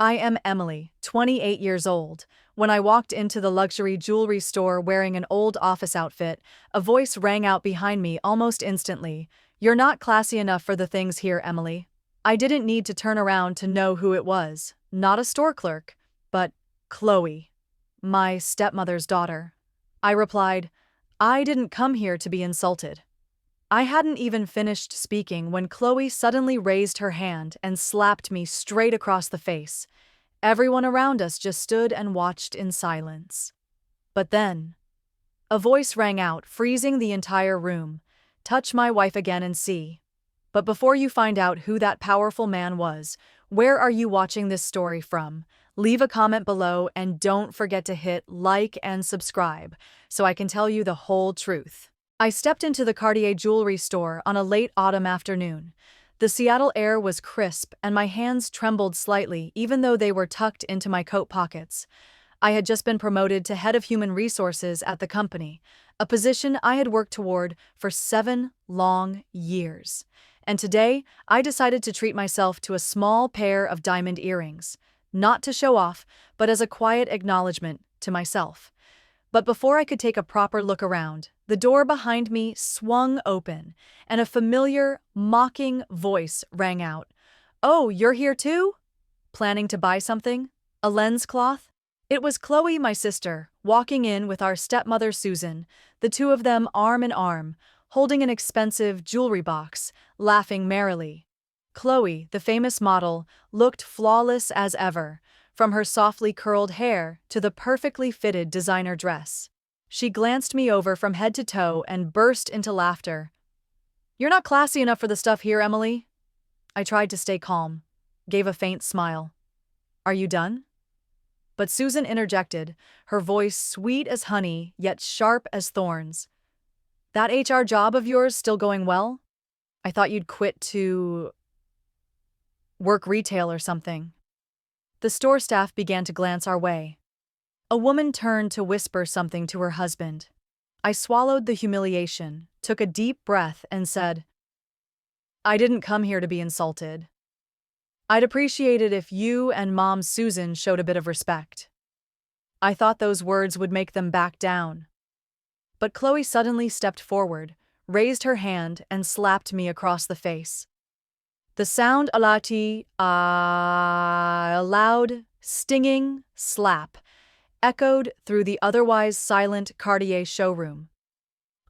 I am Emily, 28 years old. When I walked into the luxury jewelry store wearing an old office outfit, a voice rang out behind me almost instantly. "You're not classy enough for the things here, Emily." I didn't need to turn around to know who it was. Not a store clerk, but Chloe, my stepmother's daughter. I replied, "I didn't come here to be insulted." I hadn't even finished speaking when Chloe suddenly raised her hand and slapped me straight across the face. Everyone around us just stood and watched in silence. But then, a voice rang out, freezing the entire room. "Touch my wife again and see." But before you find out who that powerful man was, where are you watching this story from? Leave a comment below and don't forget to hit like and subscribe so I can tell you the whole truth. I stepped into the Cartier jewelry store on a late autumn afternoon. The Seattle air was crisp and my hands trembled slightly even though they were tucked into my coat pockets. I had just been promoted to head of human resources at the company, a position I had worked toward for 7 long years. And today, I decided to treat myself to a small pair of diamond earrings, not to show off, but as a quiet acknowledgement to myself. But before I could take a proper look around, the door behind me swung open, and a familiar, mocking voice rang out. "Oh, you're here too? Planning to buy something? A lens cloth?" It was Chloe, my sister, walking in with our stepmother Susan, the two of them arm in arm, holding an expensive jewelry box, laughing merrily. Chloe, the famous model, looked flawless as ever, from her softly curled hair to the perfectly fitted designer dress. She glanced me over from head to toe and burst into laughter. "You're not classy enough for the stuff here, Emily." I tried to stay calm, gave a faint smile. "Are you done?" But Susan interjected, her voice sweet as honey yet sharp as thorns. "That HR job of yours still going well? I thought you'd quit to work retail or something." The store staff began to glance our way. A woman turned to whisper something to her husband. I swallowed the humiliation, took a deep breath, and said, "I didn't come here to be insulted. I'd appreciate it if you and Mom Susan showed a bit of respect." I thought those words would make them back down. But Chloe suddenly stepped forward, raised her hand, and slapped me across the face. The sound a loud, stinging slap echoed through the otherwise silent Cartier showroom.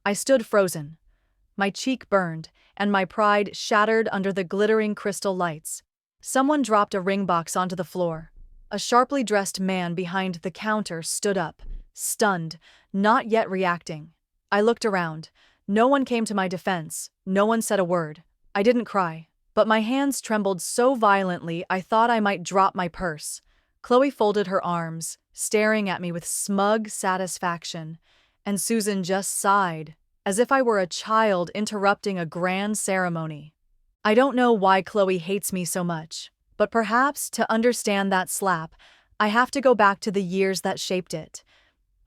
I stood frozen. My cheek burned, and my pride shattered under the glittering crystal lights. Someone dropped a ring box onto the floor. A sharply dressed man behind the counter stood up, stunned, not yet reacting. I looked around. No one came to my defense. No one said a word. I didn't cry, but my hands trembled so violently I thought I might drop my purse. Chloe folded her arms, staring at me with smug satisfaction, and Susan just sighed, as if I were a child interrupting a grand ceremony. I don't know why Chloe hates me so much, but perhaps to understand that slap, I have to go back to the years that shaped it.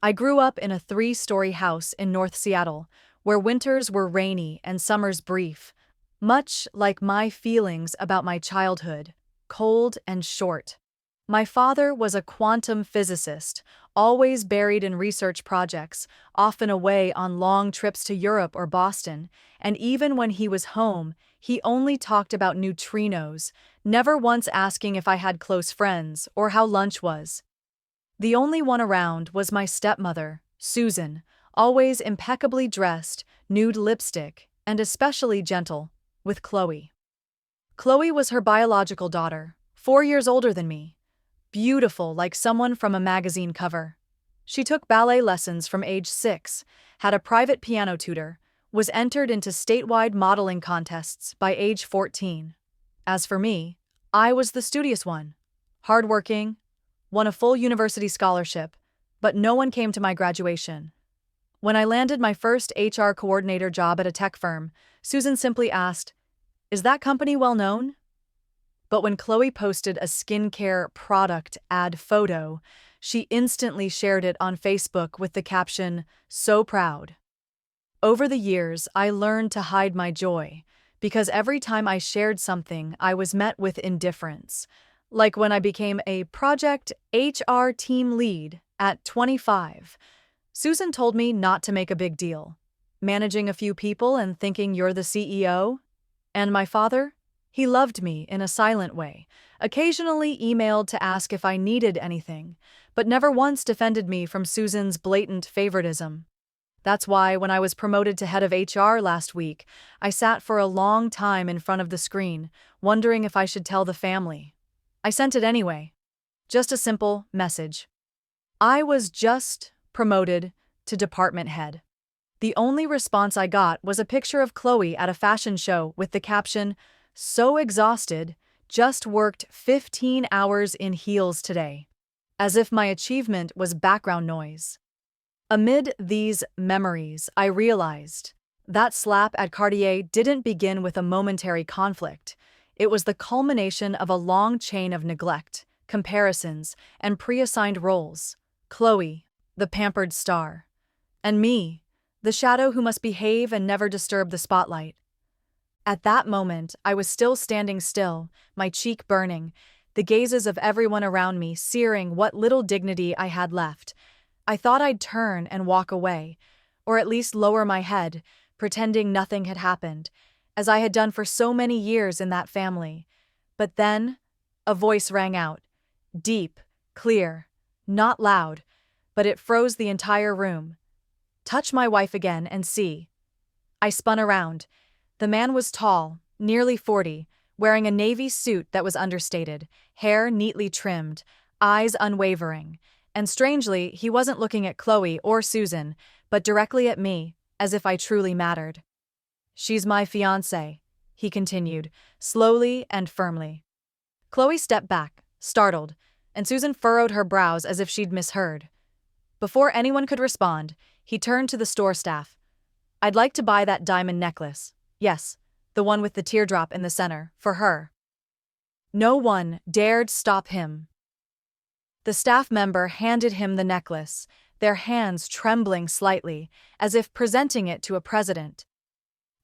I grew up in a 3-story house in North Seattle, where winters were rainy and summers brief, much like my feelings about my childhood, cold and short. My father was a quantum physicist, always buried in research projects, often away on long trips to Europe or Boston, and even when he was home, he only talked about neutrinos, never once asking if I had close friends or how lunch was. The only one around was my stepmother, Susan, always impeccably dressed, nude lipstick, and especially gentle with Chloe. Chloe was her biological daughter, 4 years older than me. Beautiful like someone from a magazine cover. She took ballet lessons from age 6, had a private piano tutor, was entered into statewide modeling contests by age 14. As for me, I was the studious one. Hardworking, won a full university scholarship, but no one came to my graduation. When I landed my first HR coordinator job at a tech firm, Susan simply asked, "Is that company well known?" But when Chloe posted a skincare product ad photo, she instantly shared it on Facebook with the caption, "So proud." Over the years, I learned to hide my joy, because every time I shared something, I was met with indifference. Like when I became a project HR team lead at 25. Susan told me not to make a big deal. Managing a few people and thinking you're the CEO? And my father? He loved me in a silent way, occasionally emailed to ask if I needed anything, but never once defended me from Susan's blatant favoritism. That's why when I was promoted to head of HR last week, I sat for a long time in front of the screen, wondering if I should tell the family. I sent it anyway. Just a simple message. I was just promoted to department head. The only response I got was a picture of Chloe at a fashion show with the caption, "So exhausted, just worked 15 hours in heels today." As if my achievement was background noise. Amid these memories, I realized that slap at Cartier didn't begin with a momentary conflict. It was the culmination of a long chain of neglect, comparisons, and pre-assigned roles. Chloe, the pampered star. And me, the shadow who must behave and never disturb the spotlight. At that moment, I was still standing still, my cheek burning, the gazes of everyone around me searing what little dignity I had left. I thought I'd turn and walk away, or at least lower my head, pretending nothing had happened, as I had done for so many years in that family. But then, a voice rang out, deep, clear, not loud, but it froze the entire room. "Touch my wife again and see." I spun around. The man was tall, nearly 40, wearing a navy suit that was understated, hair neatly trimmed, eyes unwavering. And strangely, he wasn't looking at Chloe or Susan, but directly at me, as if I truly mattered. "She's my fiancée," he continued, slowly and firmly. Chloe stepped back, startled, and Susan furrowed her brows as if she'd misheard. Before anyone could respond, he turned to the store staff. "I'd like to buy that diamond necklace. Yes, the one with the teardrop in the center, for her." No one dared stop him. The staff member handed him the necklace, their hands trembling slightly, as if presenting it to a president.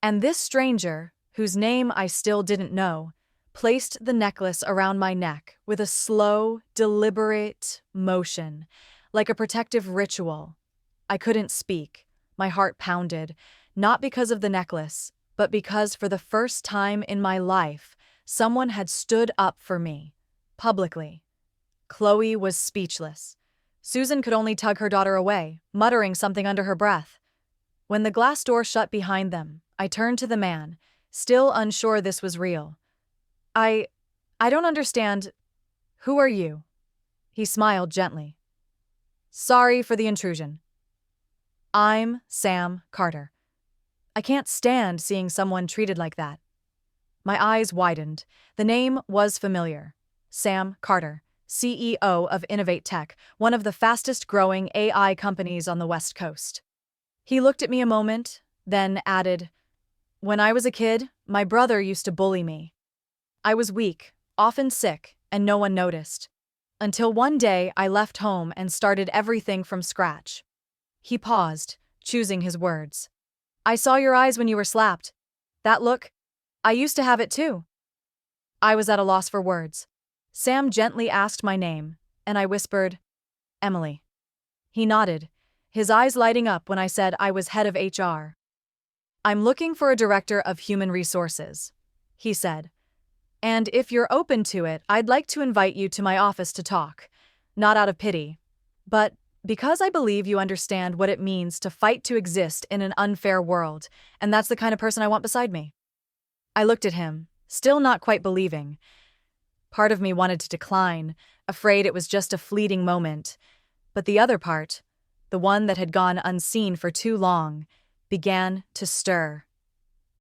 And this stranger, whose name I still didn't know, placed the necklace around my neck with a slow, deliberate motion, like a protective ritual. I couldn't speak. My heart pounded, not because of the necklace, but because for the first time in my life, someone had stood up for me, publicly. Chloe was speechless. Susan could only tug her daughter away, muttering something under her breath. When the glass door shut behind them, I turned to the man, still unsure this was real. I don't understand. Who are you?" He smiled gently. "Sorry for the intrusion. I'm Sam Carter. I can't stand seeing someone treated like that." My eyes widened. The name was familiar. Sam Carter, CEO of Innovate Tech, one of the fastest-growing AI companies on the West Coast. He looked at me a moment, then added, "When I was a kid, my brother used to bully me. I was weak, often sick, and no one noticed. Until one day I left home and started everything from scratch." He paused, choosing his words. "I saw your eyes when you were slapped. That look, I used to have it too." I was at a loss for words. Sam gently asked my name, and I whispered, "Emily." He nodded, his eyes lighting up when I said I was head of HR. "I'm looking for a director of human resources," he said. "And if you're open to it, I'd like to invite you to my office to talk, not out of pity, but because I believe you understand what it means to fight to exist in an unfair world, and that's the kind of person I want beside me." I looked at him, still not quite believing. Part of me wanted to decline, afraid it was just a fleeting moment, but the other part, the one that had gone unseen for too long, began to stir.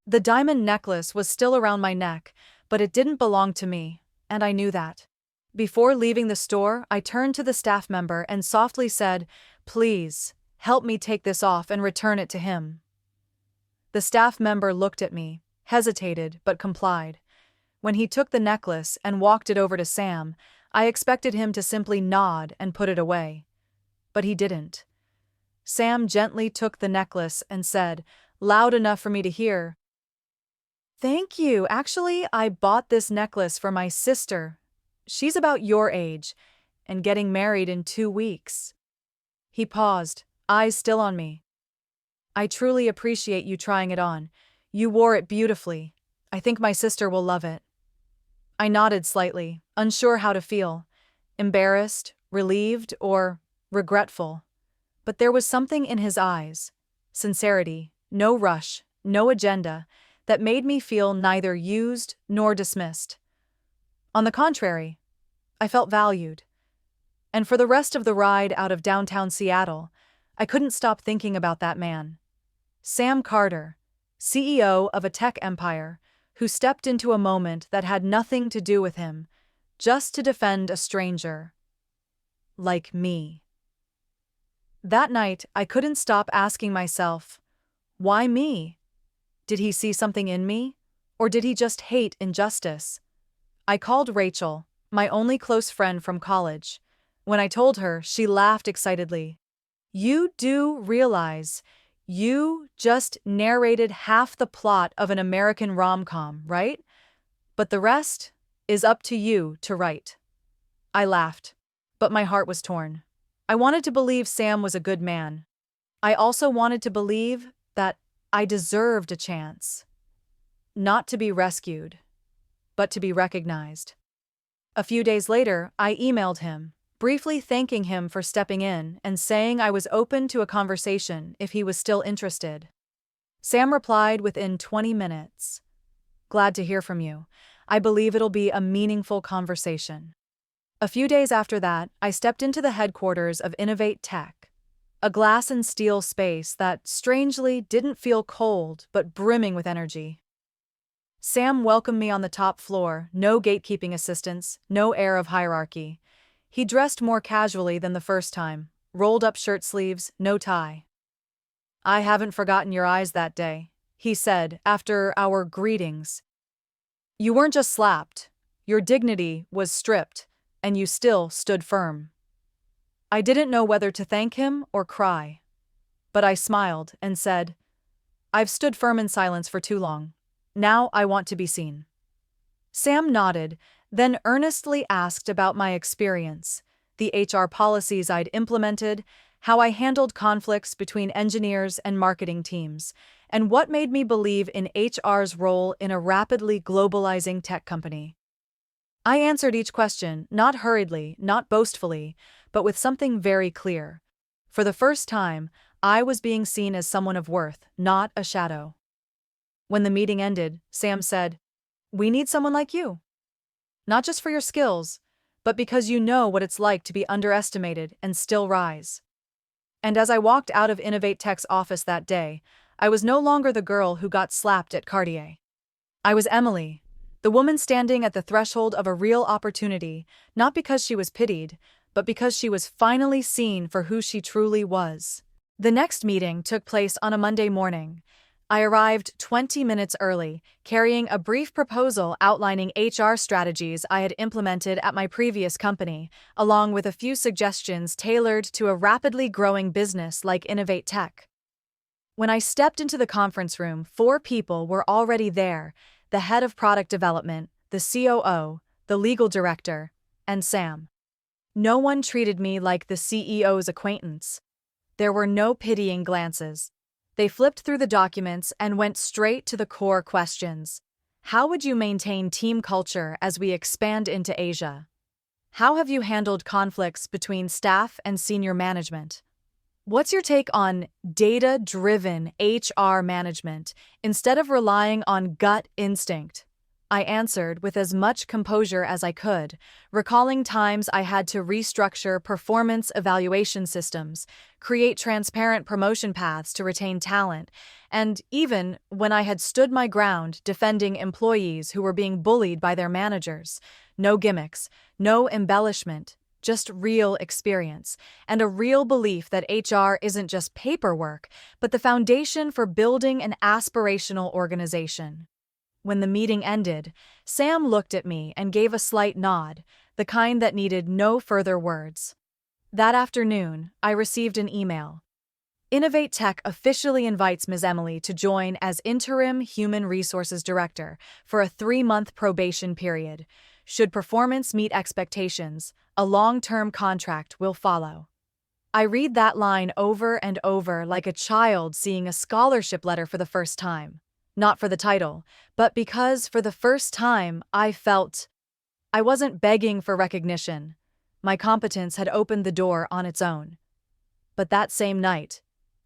The diamond necklace was still around my neck, but it didn't belong to me, and I knew that. Before leaving the store, I turned to the staff member and softly said, "Please, help me take this off and return it to him." The staff member looked at me, hesitated, but complied. When he took the necklace and walked it over to Sam, I expected him to simply nod and put it away. But he didn't. Sam gently took the necklace and said, loud enough for me to hear, "Thank you. Actually, I bought this necklace for my sister, She's about your age and getting married in 2 weeks. He paused, eyes still on me. I truly appreciate you trying it on. You wore it beautifully. I think my sister will love it. I nodded slightly, unsure how to feel. Embarrassed, relieved, or regretful. But there was something in his eyes, sincerity, no rush, no agenda, that made me feel neither used nor dismissed. On the contrary, I felt valued. And for the rest of the ride out of downtown Seattle, I couldn't stop thinking about that man. Sam Carter, CEO of a tech empire, who stepped into a moment that had nothing to do with him, just to defend a stranger. Like me. That night, I couldn't stop asking myself, why me? Did he see something in me? Or did he just hate injustice? I called Rachel, my only close friend from college. When I told her, she laughed excitedly. You do realize you just narrated half the plot of an American rom-com, right? But the rest is up to you to write. I laughed, but my heart was torn. I wanted to believe Sam was a good man. I also wanted to believe that I deserved a chance. Not to be rescued, but to be recognized. A few days later, I emailed him, briefly thanking him for stepping in and saying I was open to a conversation if he was still interested. Sam replied within 20 minutes. Glad to hear from you. I believe it'll be a meaningful conversation. A few days after that, I stepped into the headquarters of Innovate Tech, a glass and steel space that, strangely, didn't feel cold but brimming with energy. Sam welcomed me on the top floor, no gatekeeping assistants, no air of hierarchy. He dressed more casually than the first time, rolled-up shirt sleeves, no tie. I haven't forgotten your eyes that day, he said after our greetings. You weren't just slapped, your dignity was stripped, and you still stood firm. I didn't know whether to thank him or cry. But I smiled and said, I've stood firm in silence for too long. Now I want to be seen. Sam nodded, then earnestly asked about my experience, the HR policies I'd implemented, how I handled conflicts between engineers and marketing teams, and what made me believe in HR's role in a rapidly globalizing tech company. I answered each question, not hurriedly, not boastfully, but with something very clear. For the first time, I was being seen as someone of worth, not a shadow. When the meeting ended, Sam said, We need someone like you. Not just for your skills, but because you know what it's like to be underestimated and still rise. And as I walked out of Innovate Tech's office that day, I was no longer the girl who got slapped at Cartier. I was Emily, the woman standing at the threshold of a real opportunity, not because she was pitied, but because she was finally seen for who she truly was. The next meeting took place on a Monday morning. I arrived 20 minutes early, carrying a brief proposal outlining HR strategies I had implemented at my previous company, along with a few suggestions tailored to a rapidly growing business like Innovate Tech. When I stepped into the conference room, 4 people were already there: the head of product development, the COO, the legal director, and Sam. No one treated me like the CEO's acquaintance. There were no pitying glances. They flipped through the documents and went straight to the core questions. How would you maintain team culture as we expand into Asia? How have you handled conflicts between staff and senior management? What's your take on data-driven HR management instead of relying on gut instinct? I answered with as much composure as I could, recalling times I had to restructure performance evaluation systems, create transparent promotion paths to retain talent, and even when I had stood my ground defending employees who were being bullied by their managers. No gimmicks, no embellishment, just real experience, and a real belief that HR isn't just paperwork, but the foundation for building an aspirational organization. When the meeting ended, Sam looked at me and gave a slight nod, the kind that needed no further words. That afternoon, I received an email. Innovate Tech officially invites Ms. Emily to join as Interim Human Resources Director for a 3-month probation period. Should performance meet expectations, a long-term contract will follow. I read that line over and over like a child seeing a scholarship letter for the first time. Not for the title, but because for the first time I felt I wasn't begging for recognition. My competence had opened the door on its own. But that same night,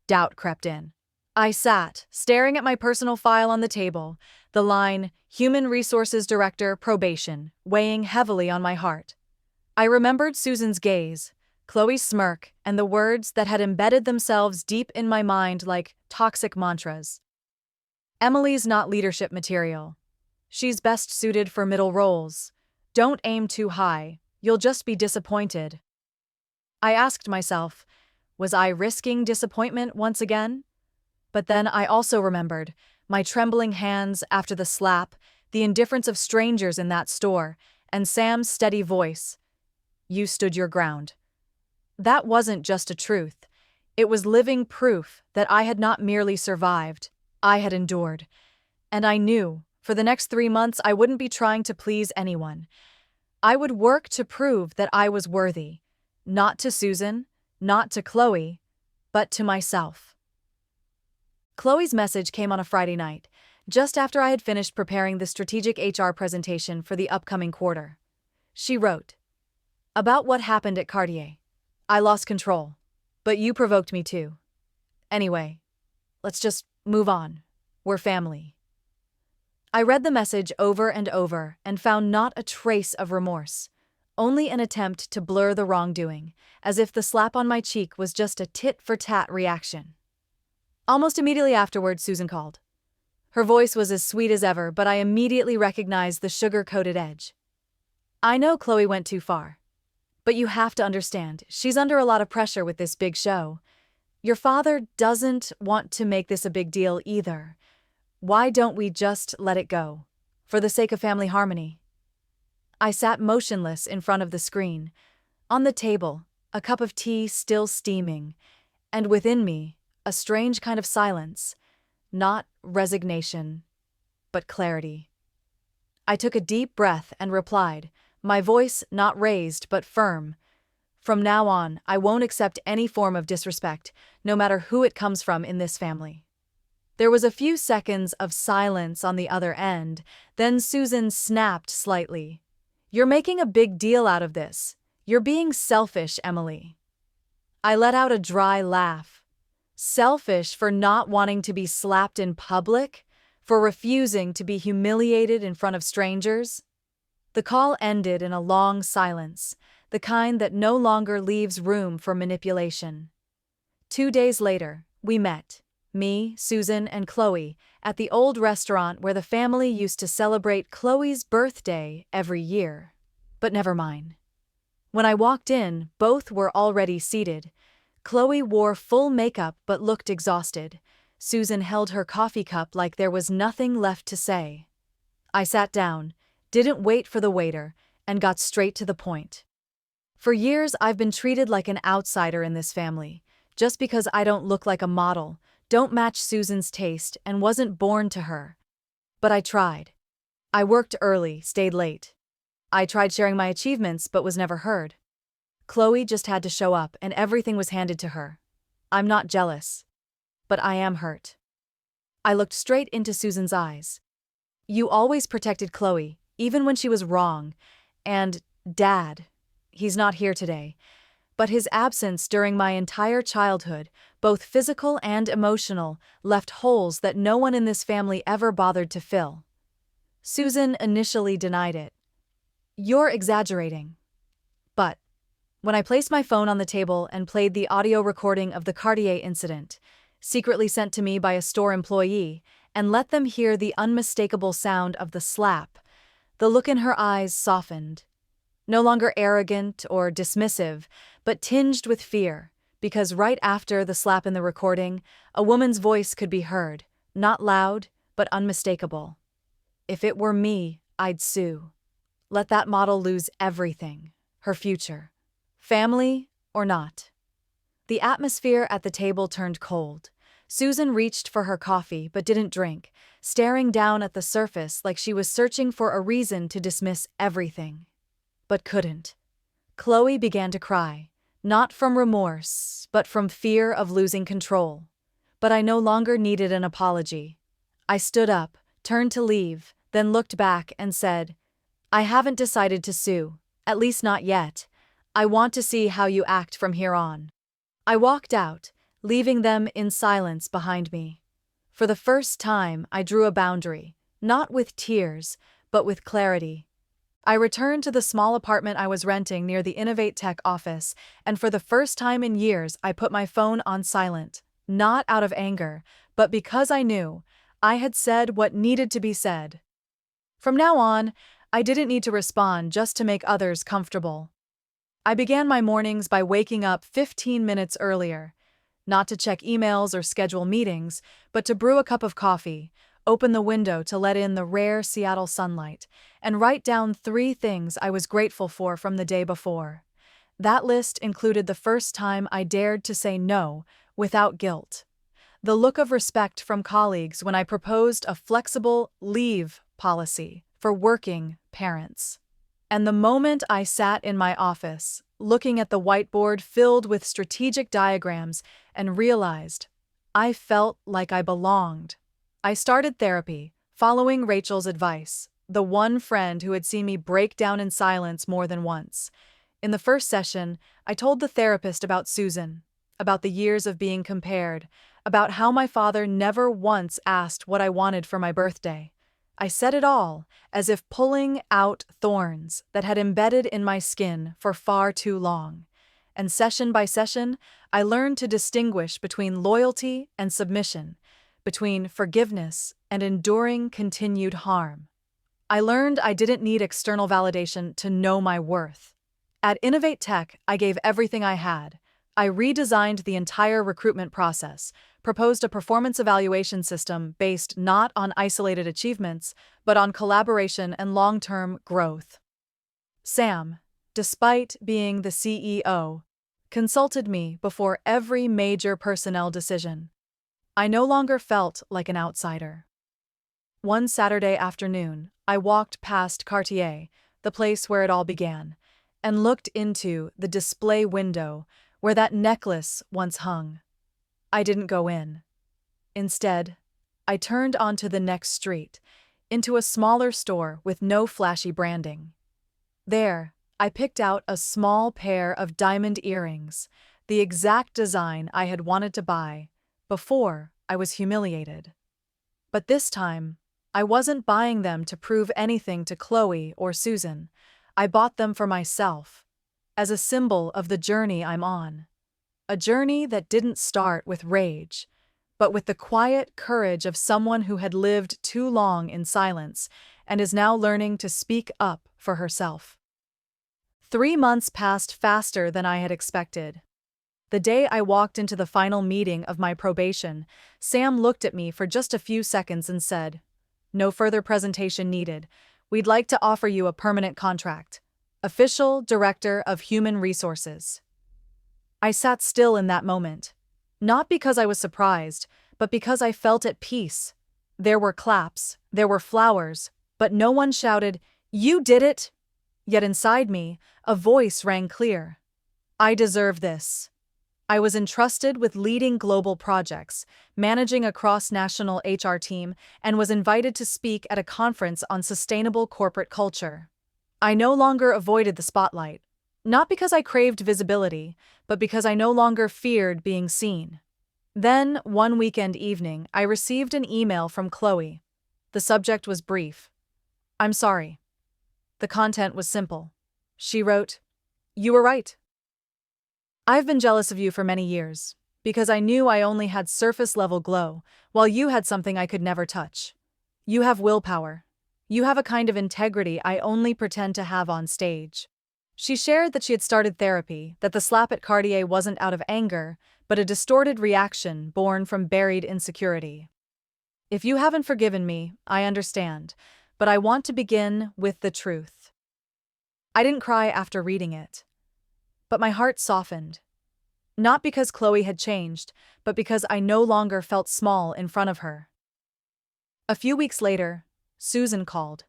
doubt crept in. I sat, staring at my personal file on the table, the line, Human Resources Director, Probation, weighing heavily on my heart. I remembered Susan's gaze, Chloe's smirk, and the words that had embedded themselves deep in my mind like toxic mantras. Emily's not leadership material. She's best suited for middle roles. Don't aim too high, you'll just be disappointed. I asked myself, was I risking disappointment once again? But then I also remembered my trembling hands after the slap, the indifference of strangers in that store, and Sam's steady voice. You stood your ground. That wasn't just a truth. It was living proof that I had not merely survived, I had endured. And I knew, for the next 3 months, I wouldn't be trying to please anyone. I would work to prove that I was worthy, not to Susan, not to Chloe, but to myself. Chloe's message came on a Friday night, just after I had finished preparing the strategic HR presentation for the upcoming quarter. She wrote, "About what happened at Cartier. I lost control, but you provoked me too. Anyway, let's just move on. We're family." I read the message over and over and found not a trace of remorse, only an attempt to blur the wrongdoing, as if the slap on my cheek was just a tit-for-tat reaction. Almost immediately afterward, Susan called. Her voice was as sweet as ever, but I immediately recognized the sugar-coated edge. "I know Chloe went too far. But you have to understand, she's under a lot of pressure with this big show. Your father doesn't want to make this a big deal either. Why don't we just let it go? For the sake of family harmony." I sat motionless in front of the screen. On the table, a cup of tea still steaming, and within me, a strange kind of silence. Not resignation, but clarity. I took a deep breath and replied, my voice not raised but firm. "From now on, I won't accept any form of disrespect, no matter who it comes from in this family." There was a few seconds of silence on the other end, then Susan snapped slightly. "You're making a big deal out of this. You're being selfish, Emily." I let out a dry laugh. Selfish for not wanting to be slapped in public? For refusing to be humiliated in front of strangers? The call ended in a long silence, the kind that no longer leaves room for manipulation. 2 days later, we met, me, Susan, and Chloe, at the old restaurant where the family used to celebrate Chloe's birthday every year. But never mine. When I walked in, both were already seated. Chloe wore full makeup but looked exhausted. Susan held her coffee cup like there was nothing left to say. I sat down, didn't wait for the waiter, and got straight to the point. For years, I've been treated like an outsider in this family, just because I don't look like a model, don't match Susan's taste, and wasn't born to her. But I tried. I worked early, stayed late. I tried sharing my achievements but was never heard. Chloe just had to show up and everything was handed to her. I'm not jealous. But I am hurt. I looked straight into Susan's eyes. "You always protected Chloe, even when she was wrong. And, Dad, he's not here today. But his absence during my entire childhood, both physical and emotional, left holes that no one in this family ever bothered to fill." Susan initially denied it. "You're exaggerating." But when I placed my phone on the table and played the audio recording of the Cartier incident, secretly sent to me by a store employee, and let them hear the unmistakable sound of the slap, the look in her eyes softened. No longer arrogant or dismissive, but tinged with fear, because right after the slap in the recording, a woman's voice could be heard, not loud, but unmistakable. "If it were me, I'd sue. Let that model lose everything, her future. Family or not." The atmosphere at the table turned cold. Susan reached for her coffee but didn't drink, staring down at the surface like she was searching for a reason to dismiss everything. But couldn't. Chloe began to cry, not from remorse, but from fear of losing control. But I no longer needed an apology. I stood up, turned to leave, then looked back and said, "I haven't decided to sue, at least not yet. I want to see how you act from here on." I walked out, leaving them in silence behind me. For the first time, I drew a boundary, not with tears, but with clarity. I returned to the small apartment I was renting near the Innovate Tech office, and for the first time in years, I put my phone on silent, not out of anger, but because I knew I had said what needed to be said. From now on, I didn't need to respond just to make others comfortable. I began my mornings by waking up 15 minutes earlier, not to check emails or schedule meetings, but to brew a cup of coffee, open the window to let in the rare Seattle sunlight, and write down 3 things I was grateful for from the day before. That list included the first time I dared to say no without guilt, the look of respect from colleagues when I proposed a flexible leave policy for working parents, and the moment I sat in my office, looking at the whiteboard filled with strategic diagrams, and realized I felt like I belonged. I started therapy, following Rachel's advice, the one friend who had seen me break down in silence more than once. In the first session, I told the therapist about Susan, about the years of being compared, about how my father never once asked what I wanted for my birthday. I said it all, as if pulling out thorns that had embedded in my skin for far too long. And session by session, I learned to distinguish between loyalty and submission, between forgiveness and enduring continued harm. I learned I didn't need external validation to know my worth. At Innovate Tech, I gave everything I had. I redesigned the entire recruitment process, proposed a performance evaluation system based not on isolated achievements, but on collaboration and long-term growth. Sam, despite being the CEO, consulted me before every major personnel decision. I no longer felt like an outsider. One Saturday afternoon, I walked past Cartier, the place where it all began, and looked into the display window where that necklace once hung. I didn't go in. Instead, I turned onto the next street, into a smaller store with no flashy branding. There, I picked out a small pair of diamond earrings, the exact design I had wanted to buy before I was humiliated. But this time, I wasn't buying them to prove anything to Chloe or Susan. I bought them for myself, as a symbol of the journey I'm on. A journey that didn't start with rage, but with the quiet courage of someone who had lived too long in silence and is now learning to speak up for herself. 3 months passed faster than I had expected. The day I walked into the final meeting of my probation, Sam looked at me for just a few seconds and said, "No further presentation needed. We'd like to offer you a permanent contract. Official Director of Human Resources." I sat still in that moment, not because I was surprised, but because I felt at peace. There were claps, there were flowers, but no one shouted, "You did it!" Yet inside me, a voice rang clear. I deserve this. I was entrusted with leading global projects, managing a cross-national HR team, and was invited to speak at a conference on sustainable corporate culture. I no longer avoided the spotlight, not because I craved visibility, but because I no longer feared being seen. Then, one weekend evening, I received an email from Chloe. The subject was brief. "I'm sorry." The content was simple. She wrote, "You were right. I've been jealous of you for many years, because I knew I only had surface-level glow, while you had something I could never touch. You have willpower. You have a kind of integrity I only pretend to have on stage." She shared that she had started therapy, that the slap at Cartier wasn't out of anger, but a distorted reaction born from buried insecurity. "If you haven't forgiven me, I understand, but I want to begin with the truth." I didn't cry after reading it, but my heart softened. Not because Chloe had changed, but because I no longer felt small in front of her. A few weeks later, Susan called.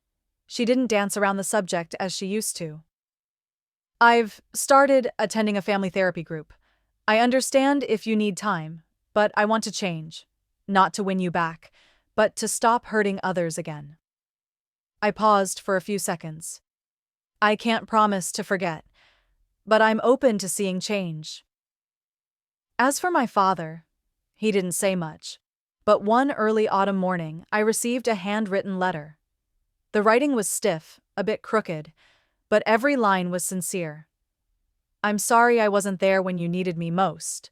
She didn't dance around the subject as she used to. I've started attending a family therapy group. I understand if you need time, but I want to change. Not to win you back, but to stop hurting others again. I paused for a few seconds. I can't promise to forget, but I'm open to seeing change. As for my father, he didn't say much. But one early autumn morning, I received a handwritten letter. The writing was stiff, a bit crooked, but every line was sincere. I'm sorry I wasn't there when you needed me most.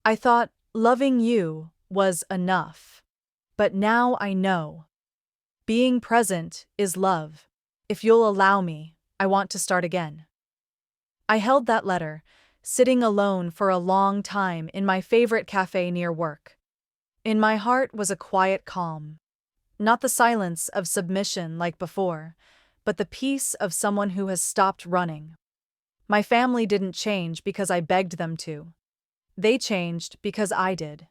I thought loving you was enough. But now I know. Being present is love. If you'll allow me, I want to start again. I held that letter, sitting alone for a long time in my favorite cafe near work. In my heart was a quiet calm. Not the silence of submission like before, but the peace of someone who has stopped running. My family didn't change because I begged them to. They changed because I did.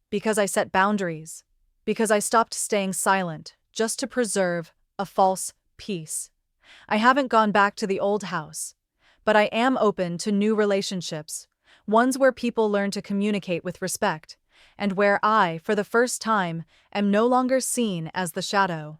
Because I set boundaries. Because I stopped staying silent just to preserve a false peace. I haven't gone back to the old house, but I am open to new relationships, ones where people learn to communicate with respect, and where I, for the first time, am no longer seen as the shadow.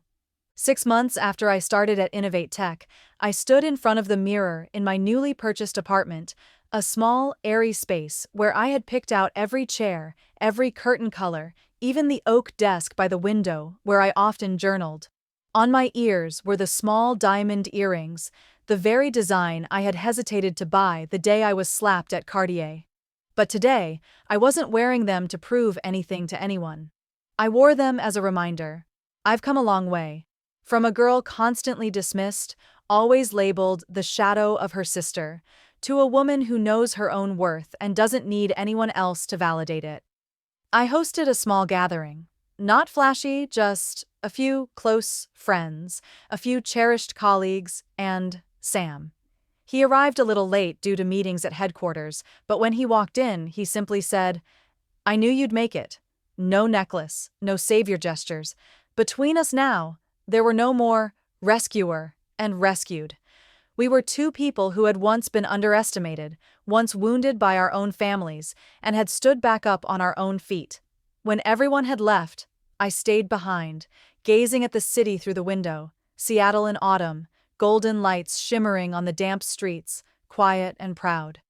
6 months after I started at Innovate Tech, I stood in front of the mirror in my newly purchased apartment, a small, airy space where I had picked out every chair, every curtain color, even the oak desk by the window where I often journaled. On my ears were the small diamond earrings, the very design I had hesitated to buy the day I was slapped at Cartier. But today, I wasn't wearing them to prove anything to anyone. I wore them as a reminder. I've come a long way. From a girl constantly dismissed, always labeled the shadow of her sister, to a woman who knows her own worth and doesn't need anyone else to validate it. I hosted a small gathering. Not flashy, just a few close friends, a few cherished colleagues, and Sam. He arrived a little late due to meetings at headquarters, but when he walked in, he simply said, "I knew you'd make it." No necklace, no savior gestures. Between us now, there were no more rescuer and rescued. We were two people who had once been underestimated, once wounded by our own families, and had stood back up on our own feet. When everyone had left, I stayed behind, gazing at the city through the window, Seattle in autumn, golden lights shimmering on the damp streets, quiet and proud.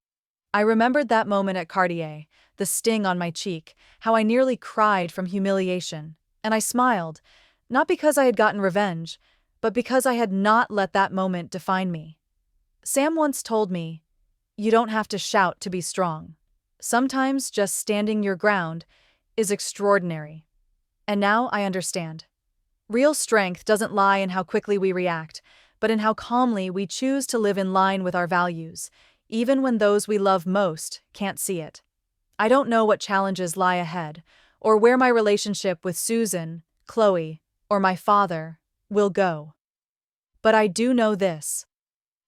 I remembered that moment at Cartier, the sting on my cheek, how I nearly cried from humiliation, and I smiled, not because I had gotten revenge, but because I had not let that moment define me. Sam once told me, "You don't have to shout to be strong. Sometimes just standing your ground is extraordinary." And now I understand. Real strength doesn't lie in how quickly we react, but in how calmly we choose to live in line with our values, even when those we love most can't see it. I don't know what challenges lie ahead, or where my relationship with Susan, Chloe, or my father will go. But I do know this.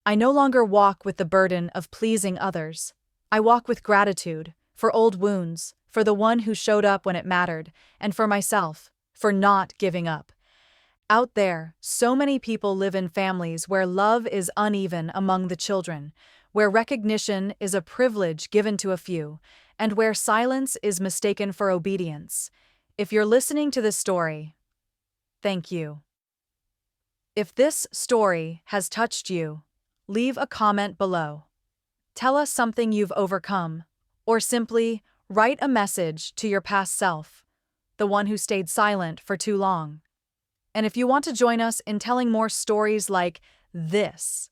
I no longer walk with the burden of pleasing others. I walk with gratitude, for old wounds, for the one who showed up when it mattered, and for myself, for not giving up. Out there, so many people live in families where love is uneven among the children, where recognition is a privilege given to a few, and where silence is mistaken for obedience. If you're listening to this story, thank you. If this story has touched you, leave a comment below. Tell us something you've overcome, or simply write a message to your past self, the one who stayed silent for too long. And if you want to join us in telling more stories like this,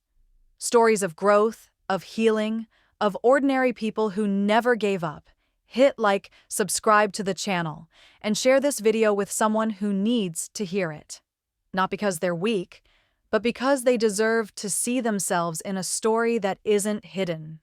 stories of growth, of healing, of ordinary people who never gave up, hit like, subscribe to the channel, and share this video with someone who needs to hear it. Not because they're weak, but because they deserve to see themselves in a story that isn't hidden.